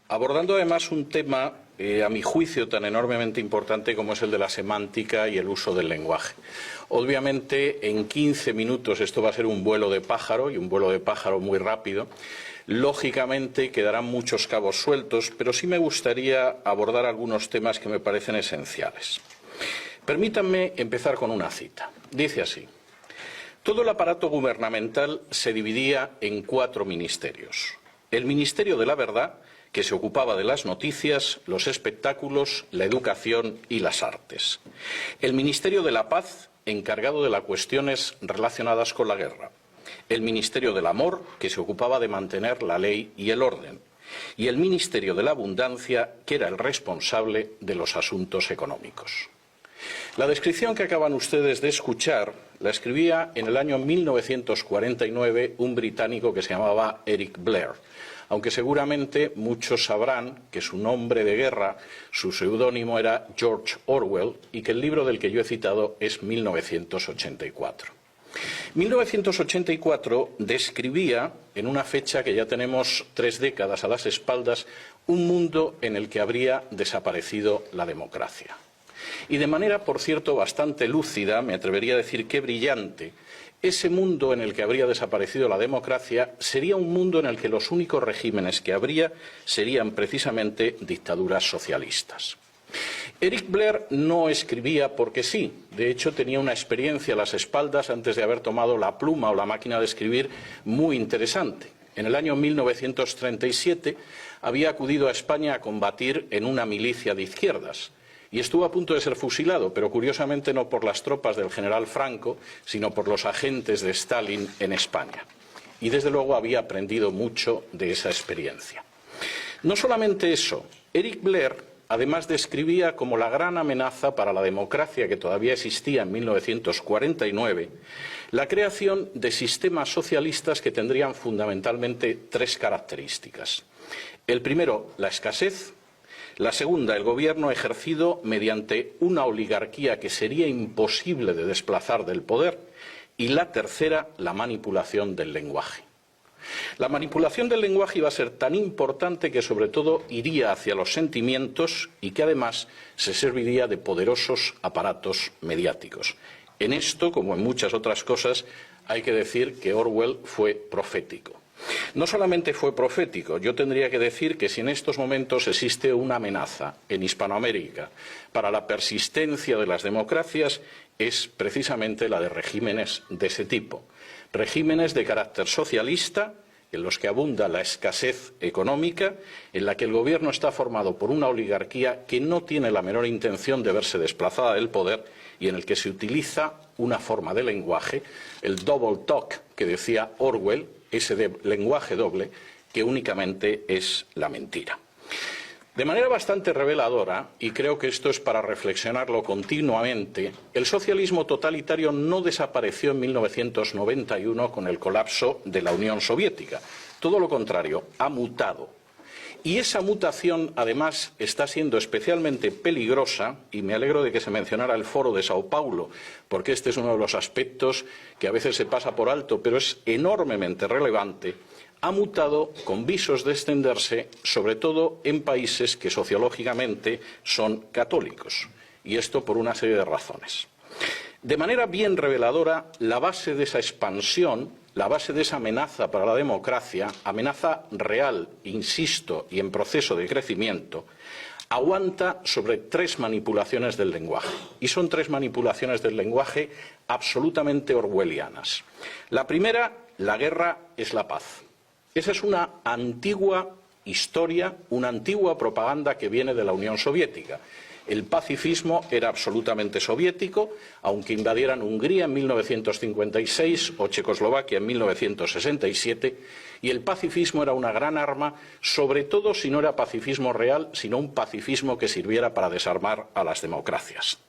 abordando además un tema, a mi juicio, tan enormemente importante como es el de la semántica y el uso del lenguaje. Obviamente, en 15 minutos esto va a ser un vuelo de pájaro, y un vuelo de pájaro muy rápido. Lógicamente quedarán muchos cabos sueltos, pero sí me gustaría abordar algunos temas que me parecen esenciales. Permítanme empezar con una cita. Dice así: todo el aparato gubernamental se dividía en 4 ministerios. El Ministerio de la Verdad, que se ocupaba de las noticias, los espectáculos, la educación y las artes. El Ministerio de la Paz, encargado de las cuestiones relacionadas con la guerra. El Ministerio del Amor, que se ocupaba de mantener la ley y el orden. Y el Ministerio de la Abundancia, que era el responsable de los asuntos económicos. La descripción que acaban ustedes de escuchar la escribía en el año 1949 un británico que se llamaba Eric Blair, aunque seguramente muchos sabrán que su nombre de guerra, su seudónimo era George Orwell, y que el libro del que yo he citado es 1984. 1984 describía, en una fecha que ya tenemos 3 décadas a las espaldas, un mundo en el que habría desaparecido la democracia. Y de manera, por cierto, bastante lúcida, me atrevería a decir que brillante, ese mundo en el que habría desaparecido la democracia sería un mundo en el que los únicos regímenes que habría serían precisamente dictaduras socialistas. Eric Blair no escribía porque sí, de hecho tenía una experiencia a las espaldas antes de haber tomado la pluma o la máquina de escribir muy interesante. En el año 1937 había acudido a España a combatir en una milicia de izquierdas. Y estuvo a punto de ser fusilado, pero curiosamente no por las tropas del general Franco, sino por los agentes de Stalin en España. Y desde luego había aprendido mucho de esa experiencia. No solamente eso, Eric Blair además describía como la gran amenaza para la democracia que todavía existía en 1949, la creación de sistemas socialistas que tendrían fundamentalmente 3 características. El primero, la escasez. La segunda, el gobierno ejercido mediante una oligarquía que sería imposible de desplazar del poder. Y la tercera, la manipulación del lenguaje. La manipulación del lenguaje iba a ser tan importante que sobre todo iría hacia los sentimientos y que además se serviría de poderosos aparatos mediáticos. En esto, como en muchas otras cosas, hay que decir que Orwell fue profético. No solamente fue profético, yo tendría que decir que si en estos momentos existe una amenaza en Hispanoamérica para la persistencia de las democracias, es precisamente la de regímenes de ese tipo. Regímenes de carácter socialista, en los que abunda la escasez económica, en la que el gobierno está formado por una oligarquía que no tiene la menor intención de verse desplazada del poder y en el que se utiliza una forma de lenguaje, el double talk que decía Orwell, ese lenguaje doble que únicamente es la mentira. De manera bastante reveladora, y creo que esto es para reflexionarlo continuamente, el socialismo totalitario no desapareció en 1991 con el colapso de la Unión Soviética. Todo lo contrario, ha mutado. Y esa mutación, además, está siendo especialmente peligrosa, y me alegro de que se mencionara el Foro de Sao Paulo, porque este es uno de los aspectos que a veces se pasa por alto, pero es enormemente relevante. Ha mutado con visos de extenderse, sobre todo en países que sociológicamente son católicos, y esto por una serie de razones. De manera bien reveladora, la base de esa expansión, la base de esa amenaza para la democracia, amenaza real, insisto, y en proceso de crecimiento, aguanta sobre 3 manipulaciones del lenguaje. Y son 3 manipulaciones del lenguaje absolutamente orwellianas. La primera, la guerra es la paz. Esa es una antigua historia, una antigua propaganda que viene de la Unión Soviética. El pacifismo era absolutamente soviético, aunque invadieran Hungría en 1956 o Checoslovaquia en 1967, y el pacifismo era una gran arma, sobre todo si no era pacifismo real, sino un pacifismo que sirviera para desarmar a las democracias.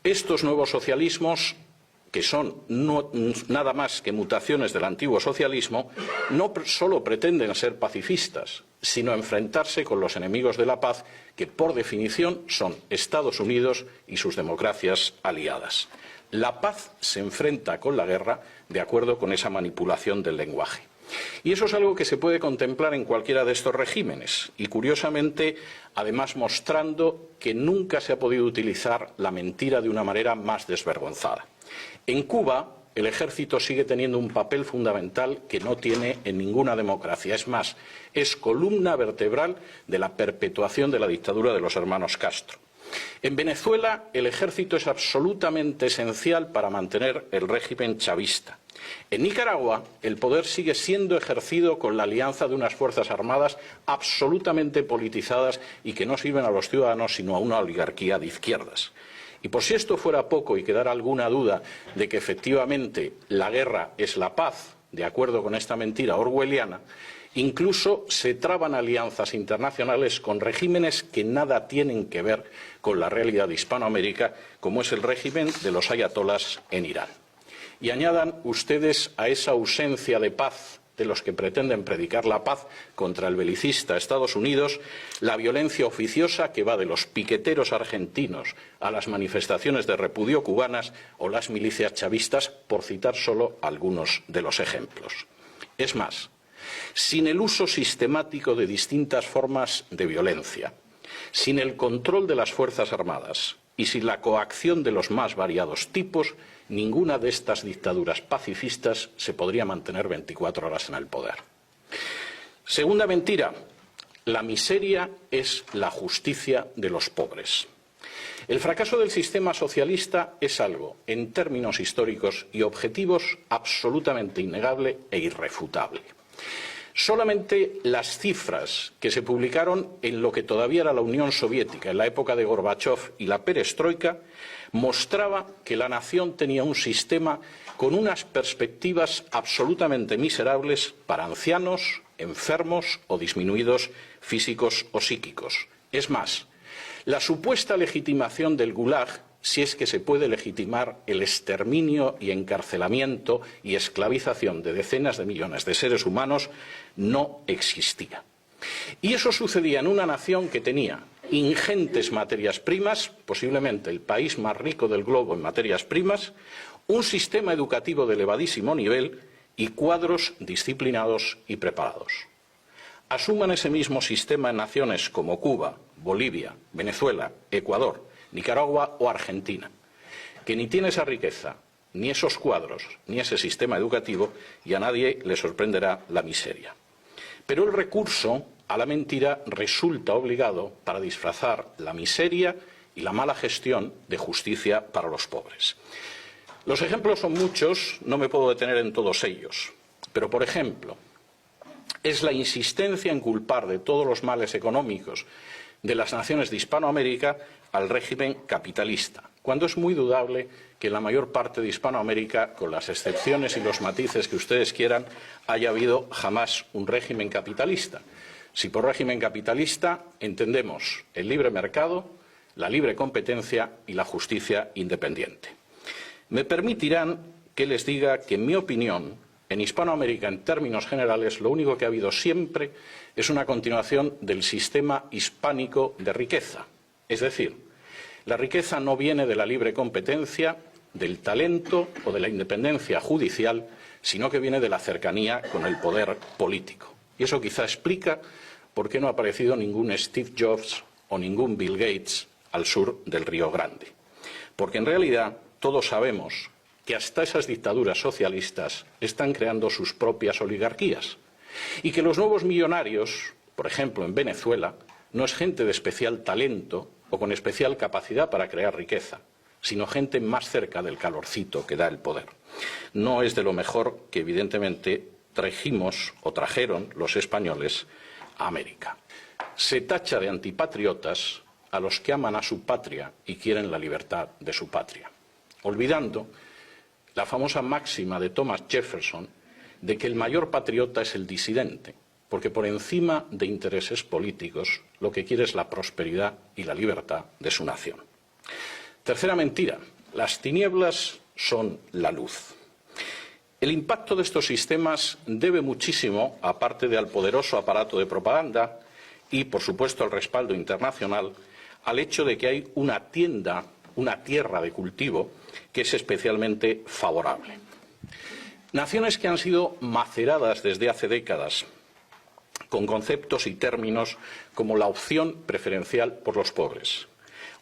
Estos nuevos socialismos, que son nada más que mutaciones del antiguo socialismo, no solo pretenden ser pacifistas, sino enfrentarse con los enemigos de la paz, que por definición son Estados Unidos y sus democracias aliadas. La paz se enfrenta con la guerra de acuerdo con esa manipulación del lenguaje. Y eso es algo que se puede contemplar en cualquiera de estos regímenes y, curiosamente, además mostrando que nunca se ha podido utilizar la mentira de una manera más desvergonzada. En Cuba, el ejército sigue teniendo un papel fundamental que no tiene en ninguna democracia. Es más, es columna vertebral de la perpetuación de la dictadura de los hermanos Castro. En Venezuela, el ejército es absolutamente esencial para mantener el régimen chavista. En Nicaragua, el poder sigue siendo ejercido con la alianza de unas fuerzas armadas absolutamente politizadas y que no sirven a los ciudadanos sino a una oligarquía de izquierdas. Y por si esto fuera poco y quedara alguna duda de que efectivamente la guerra es la paz, de acuerdo con esta mentira orwelliana, incluso se traban alianzas internacionales con regímenes que nada tienen que ver con la realidad de Hispanoamérica, como es el régimen de los ayatolás en Irán. Y añadan ustedes a esa ausencia de paz de los que pretenden predicar la paz contra el belicista Estados Unidos, la violencia oficiosa que va de los piqueteros argentinos a las manifestaciones de repudio cubanas o las milicias chavistas, por citar solo algunos de los ejemplos. Es más, sin el uso sistemático de distintas formas de violencia, sin el control de las Fuerzas Armadas y sin la coacción de los más variados tipos, ninguna de estas dictaduras pacifistas se podría mantener 24 horas en el poder. Segunda mentira, la miseria es la justicia de los pobres. El fracaso del sistema socialista es algo, en términos históricos y objetivos, absolutamente innegable e irrefutable. Solamente las cifras que se publicaron en lo que todavía era la Unión Soviética, en la época de Gorbachov y la perestroika, mostraba que la nación tenía un sistema con unas perspectivas absolutamente miserables para ancianos, enfermos o disminuidos físicos o psíquicos. Es más, la supuesta legitimación del Gulag, si es que se puede legitimar el exterminio y encarcelamiento y esclavización de decenas de millones de seres humanos, no existía. Y eso sucedía en una nación que tenía ingentes materias primas, posiblemente el país más rico del globo en materias primas, un sistema educativo de elevadísimo nivel y cuadros disciplinados y preparados. Asuman ese mismo sistema en naciones como Cuba, Bolivia, Venezuela, Ecuador, Nicaragua o Argentina, que ni tiene esa riqueza, ni esos cuadros, ni ese sistema educativo, y a nadie le sorprenderá la miseria. Pero el recurso a la mentira resulta obligado para disfrazar la miseria y la mala gestión de justicia para los pobres. Los ejemplos son muchos, no me puedo detener en todos ellos, pero por ejemplo, es la insistencia en culpar de todos los males económicos de las naciones de Hispanoamérica al régimen capitalista, cuando es muy dudable que en la mayor parte de Hispanoamérica, con las excepciones y los matices que ustedes quieran, haya habido jamás un régimen capitalista. Si por régimen capitalista entendemos el libre mercado, la libre competencia y la justicia independiente. Me permitirán que les diga que, en mi opinión, en Hispanoamérica, en términos generales, lo único que ha habido siempre es una continuación del sistema hispánico de riqueza. Es decir, la riqueza no viene de la libre competencia, del talento o de la independencia judicial, sino que viene de la cercanía con el poder político. Y eso quizá explica por qué no ha aparecido ningún Steve Jobs o ningún Bill Gates al sur del Río Grande. Porque en realidad todos sabemos que hasta esas dictaduras socialistas están creando sus propias oligarquías y que los nuevos millonarios, por ejemplo en Venezuela, no es gente de especial talento o con especial capacidad para crear riqueza, sino gente más cerca del calorcito que da el poder. No es de lo mejor que evidentemente trajimos o trajeron los españoles a América. Se tacha de antipatriotas a los que aman a su patria y quieren la libertad de su patria, olvidando la famosa máxima de Thomas Jefferson de que el mayor patriota es el disidente, porque por encima de intereses políticos lo que quiere es la prosperidad y la libertad de su nación. Tercera mentira, las tinieblas son la luz. El impacto de estos sistemas debe muchísimo, aparte de al poderoso aparato de propaganda y, por supuesto, al respaldo internacional, al hecho de que hay una tierra de cultivo que es especialmente favorable. Naciones que han sido maceradas desde hace décadas con conceptos y términos como la opción preferencial por los pobres,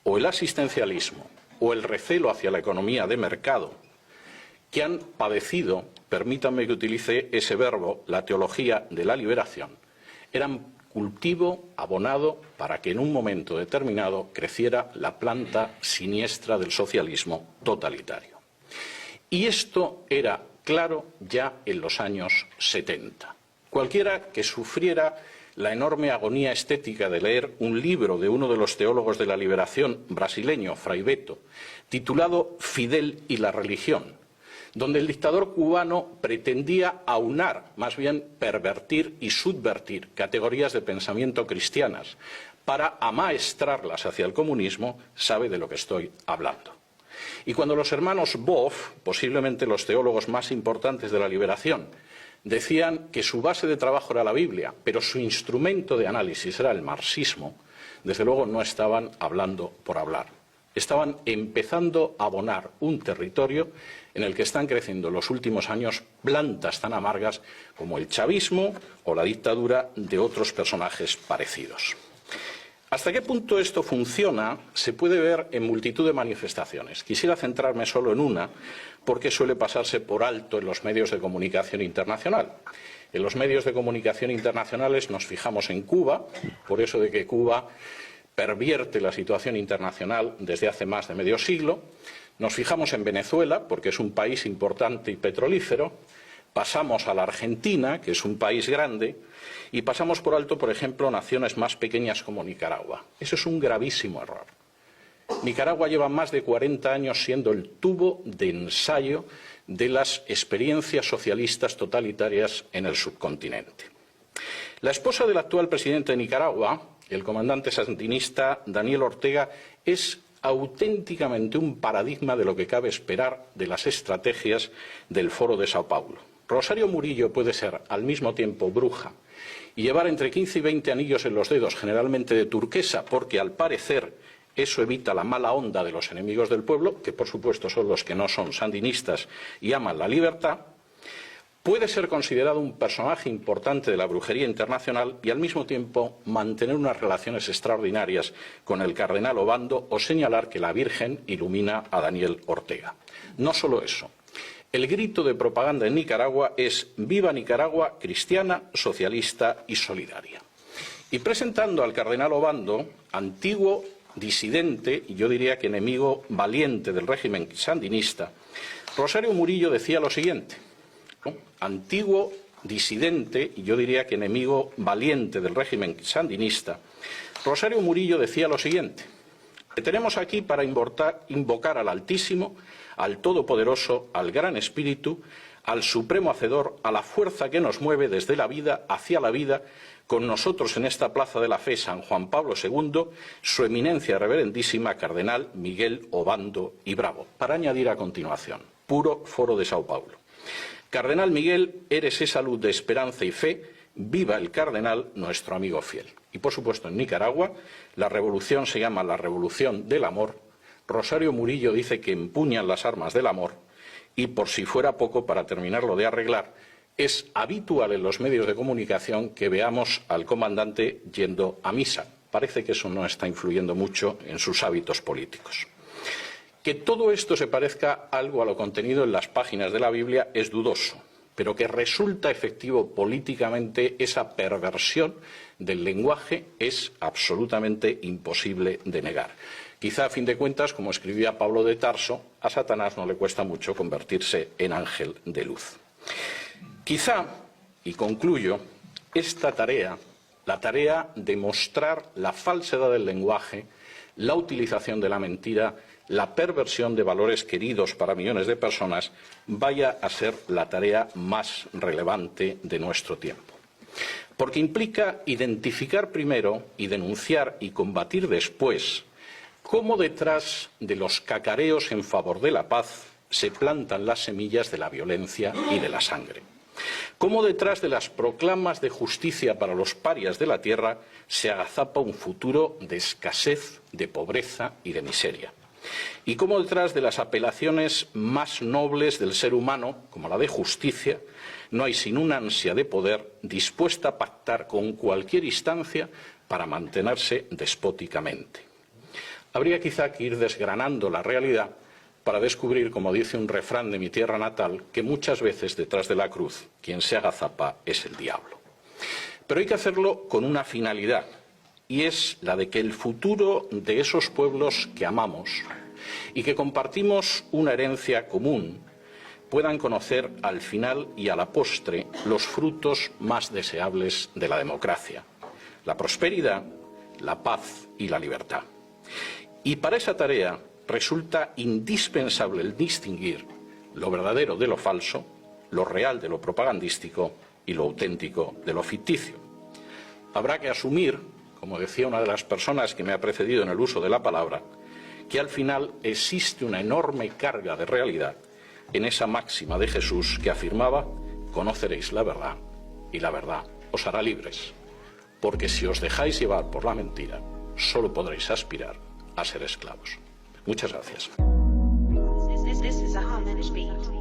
o el asistencialismo, o el recelo hacia la economía de mercado, que han padecido, permítanme que utilice ese verbo, la teología de la liberación, eran cultivo abonado para que en un momento determinado creciera la planta siniestra del socialismo totalitario. Y esto era claro ya en los años 70. Cualquiera que sufriera la enorme agonía estética de leer un libro de uno de los teólogos de la liberación brasileño, Fray Beto, titulado Fidel y la religión, donde el dictador cubano pretendía aunar, más bien pervertir y subvertir categorías de pensamiento cristianas para amaestrarlas hacia el comunismo, sabe de lo que estoy hablando. Y cuando los hermanos Boff, posiblemente los teólogos más importantes de la liberación, decían que su base de trabajo era la Biblia, pero su instrumento de análisis era el marxismo, desde luego no estaban hablando por hablar. Estaban empezando a abonar un territorio en el que están creciendo en los últimos años plantas tan amargas como el chavismo o la dictadura de otros personajes parecidos. ¿Hasta qué punto esto funciona? Se puede ver en multitud de manifestaciones. Quisiera centrarme solo en una, porque suele pasarse por alto en los medios de comunicación internacional. En los medios de comunicación internacionales nos fijamos en Cuba, por eso de que Cuba pervierte la situación internacional desde hace más de medio siglo. Nos fijamos en Venezuela, porque es un país importante y petrolífero. Pasamos a la Argentina, que es un país grande, y pasamos por alto, por ejemplo, naciones más pequeñas como Nicaragua. Eso es un gravísimo error. Nicaragua lleva más de 40 años siendo el tubo de ensayo de las experiencias socialistas totalitarias en el subcontinente. La esposa del actual presidente de Nicaragua, el comandante sandinista Daniel Ortega, es auténticamente un paradigma de lo que cabe esperar de las estrategias del Foro de Sao Paulo. Rosario Murillo puede ser al mismo tiempo bruja y llevar entre 15 y 20 anillos en los dedos, generalmente de turquesa, porque al parecer eso evita la mala onda de los enemigos del pueblo, que por supuesto son los que no son sandinistas y aman la libertad. Puede ser considerado un personaje importante de la brujería internacional y al mismo tiempo mantener unas relaciones extraordinarias con el cardenal Obando o señalar que la Virgen ilumina a Daniel Ortega. No solo eso. El grito de propaganda en Nicaragua es «Viva Nicaragua, cristiana, socialista y solidaria». Y presentando al cardenal Obando, antiguo disidente y yo diría que enemigo valiente del régimen sandinista, Rosario Murillo decía lo siguiente: antiguo disidente y yo diría que enemigo valiente del régimen sandinista, Rosario Murillo decía lo siguiente: que tenemos aquí para invocar al Altísimo, al Todopoderoso, al Gran Espíritu, al Supremo Hacedor, a la fuerza que nos mueve desde la vida hacia la vida, con nosotros en esta Plaza de la Fe San Juan Pablo II, su eminencia reverendísima Cardenal Miguel Obando y Bravo. Para añadir a continuación, puro Foro de Sao Paulo. Cardenal Miguel, eres esa luz de esperanza y fe, viva el cardenal, nuestro amigo fiel. Y por supuesto en Nicaragua la revolución se llama la revolución del amor. Rosario Murillo dice que empuñan las armas del amor y por si fuera poco, para terminarlo de arreglar, es habitual en los medios de comunicación que veamos al comandante yendo a misa. Parece que eso no está influyendo mucho en sus hábitos políticos. Que todo esto se parezca algo a lo contenido en las páginas de la Biblia es dudoso, pero que resulta efectivo políticamente esa perversión del lenguaje es absolutamente imposible de negar. Quizá, a fin de cuentas, como escribía Pablo de Tarso, a Satanás no le cuesta mucho convertirse en ángel de luz. Quizá, y concluyo, esta tarea, la tarea de mostrar la falsedad del lenguaje, la utilización de la mentira, la perversión de valores queridos para millones de personas, vaya a ser la tarea más relevante de nuestro tiempo. Porque implica identificar primero y denunciar y combatir después cómo detrás de los cacareos en favor de la paz se plantan las semillas de la violencia y de la sangre. Cómo detrás de las proclamas de justicia para los parias de la tierra se agazapa un futuro de escasez, de pobreza y de miseria. Y cómo detrás de las apelaciones más nobles del ser humano, como la de justicia, no hay sino una ansia de poder dispuesta a pactar con cualquier instancia para mantenerse despóticamente. Habría quizá que ir desgranando la realidad para descubrir, como dice un refrán de mi tierra natal, que muchas veces detrás de la cruz quien se agazapa es el diablo. Pero hay que hacerlo con una finalidad, y es la de que el futuro de esos pueblos que amamos y que compartimos una herencia común puedan conocer al final y a la postre los frutos más deseables de la democracia: la prosperidad, la paz y la libertad. Y para esa tarea resulta indispensable el distinguir lo verdadero de lo falso, lo real de lo propagandístico y lo auténtico de lo ficticio. Habrá que asumir, como decía una de las personas que me ha precedido en el uso de la palabra, que al final existe una enorme carga de realidad en esa máxima de Jesús que afirmaba: conoceréis la verdad y la verdad os hará libres, porque si os dejáis llevar por la mentira, solo podréis aspirar a ser esclavos. Muchas gracias. This is a Harmonic Beat.